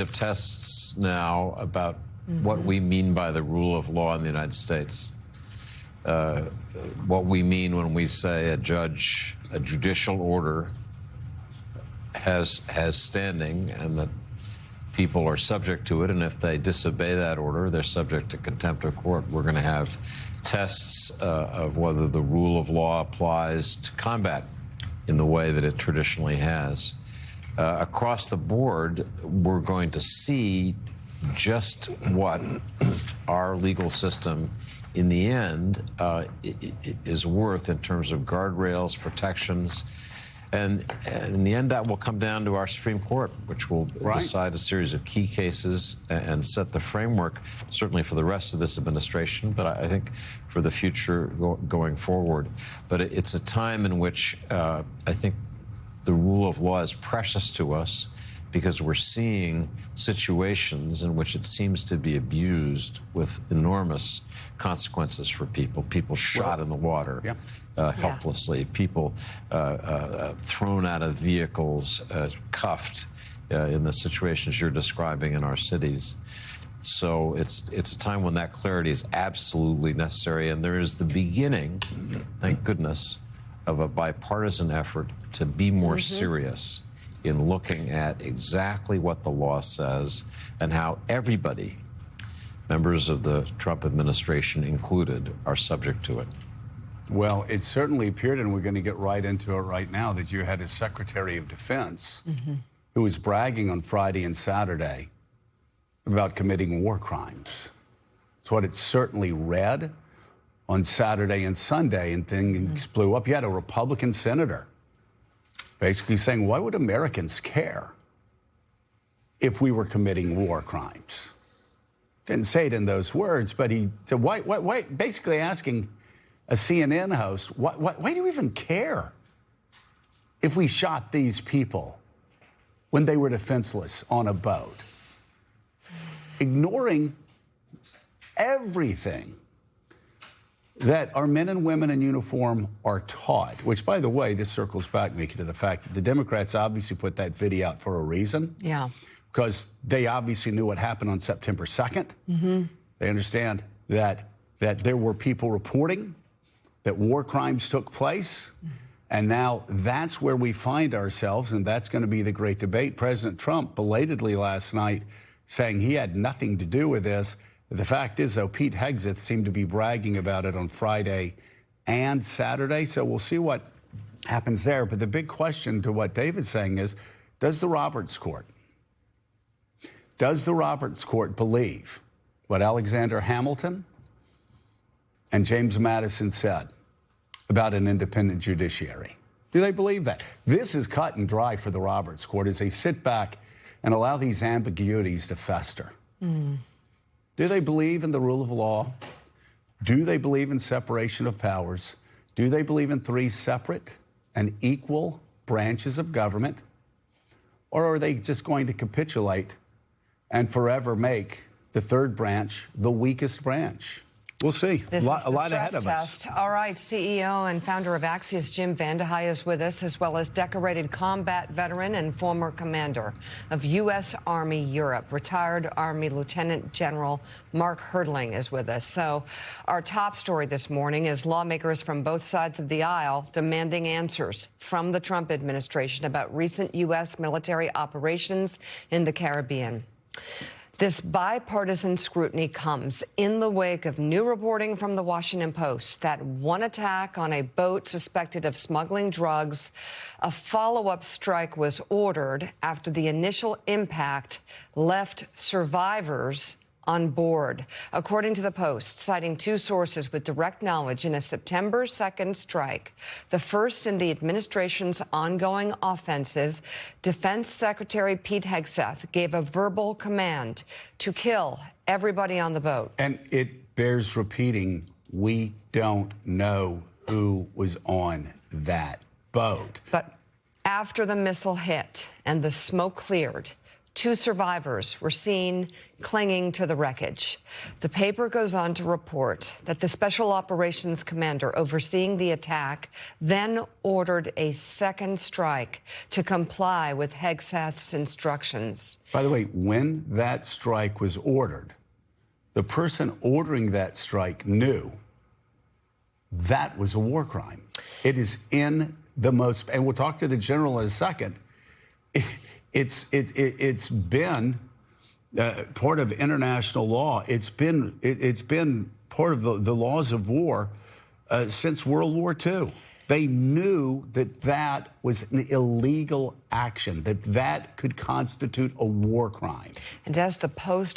of tests now about what we mean by the rule of law in the United States. What we mean when we say a judicial order has standing and that people are subject to it, and if they disobey that order, they're subject to contempt of court. We're going to have tests of whether the rule of law applies to combat in the way that it traditionally has. Across the board, we're going to see just what our legal system in the end is worth in terms of guardrails, protections, and in the end that will come down to our Supreme Court, which will decide a series of key cases and set the framework, certainly for the rest of this administration, but I think for the future going forward. But it's a time in which I think the rule of law is precious to us, because we're seeing situations in which it seems to be abused with enormous consequences for people. People shot in the water helplessly. People thrown out of vehicles, cuffed in the situations you're describing in our cities. So it's a time when that clarity is absolutely necessary, and there is the beginning, thank goodness, of a bipartisan effort to be more serious in looking at exactly what the law says and how everybody, members of the Trump administration included, are subject to it. Well, it certainly appeared, and we're going to get right into it right now, that you had a Secretary of Defense who was bragging on Friday and Saturday about committing war crimes. It's what it certainly read on Saturday and Sunday, and things blew up. You had a Republican senator basically saying, why would Americans care if we were committing war crimes? Didn't say it in those words, but he said, why basically asking a CNN host, why do you even care if we shot these people when they were defenseless on a boat? Ignoring everything that our men and women in uniform are taught, which, by the way, this circles back, Mika, to the fact that the Democrats obviously put that video out for a reason. Yeah. Because they obviously knew what happened on September 2nd. They understand that there were people reporting that war crimes took place. And now that's where we find ourselves, and that's going to be the great debate. President Trump belatedly last night saying he had nothing to do with this. The fact is, though, Pete Hegseth seemed to be bragging about it on Friday and Saturday, so we'll see what happens there. But the big question to what David's saying is, does the Roberts Court believe what Alexander Hamilton and James Madison said about an independent judiciary? Do they believe that? This is cut and dry for the Roberts Court as they sit back and allow these ambiguities to fester. Do they believe in the rule of law? Do they believe in separation of powers? Do they believe in three separate and equal branches of government? Or are they just going to capitulate and forever make the third branch the weakest branch? We'll see. This a is the lot ahead stress of us. test. All right, CEO and founder of Axios, Jim Vandehei, is with us, as well as decorated combat veteran and former commander of U.S. Army Europe, retired Army Lieutenant General Mark Herdling is with us. So our top story this morning is lawmakers from both sides of the aisle demanding answers from the Trump administration about recent U.S. military operations in the Caribbean. This bipartisan scrutiny comes in the wake of new reporting from the Washington Post that one attack on a boat suspected of smuggling drugs, a follow-up strike was ordered after the initial impact left survivors on board. According to the Post, citing two sources with direct knowledge in a September 2nd strike, the first in the administration's ongoing offensive, Defense Secretary Pete Hegseth gave a verbal command to kill everybody on the boat. And it bears repeating, we don't know who was on that boat. But after the missile hit and the smoke cleared, 2 survivors were seen clinging to the wreckage. The paper goes on to report that the Special Operations Commander overseeing the attack then ordered a second strike to comply with Hegseth's instructions. By the way, when that strike was ordered, the person ordering that strike knew that was a war crime. It is in the most, and we'll talk to the general in a second. It's been part of international law. It's been part of the laws of war since World War II. They knew that that was an illegal action, that could constitute a war crime. And as the Post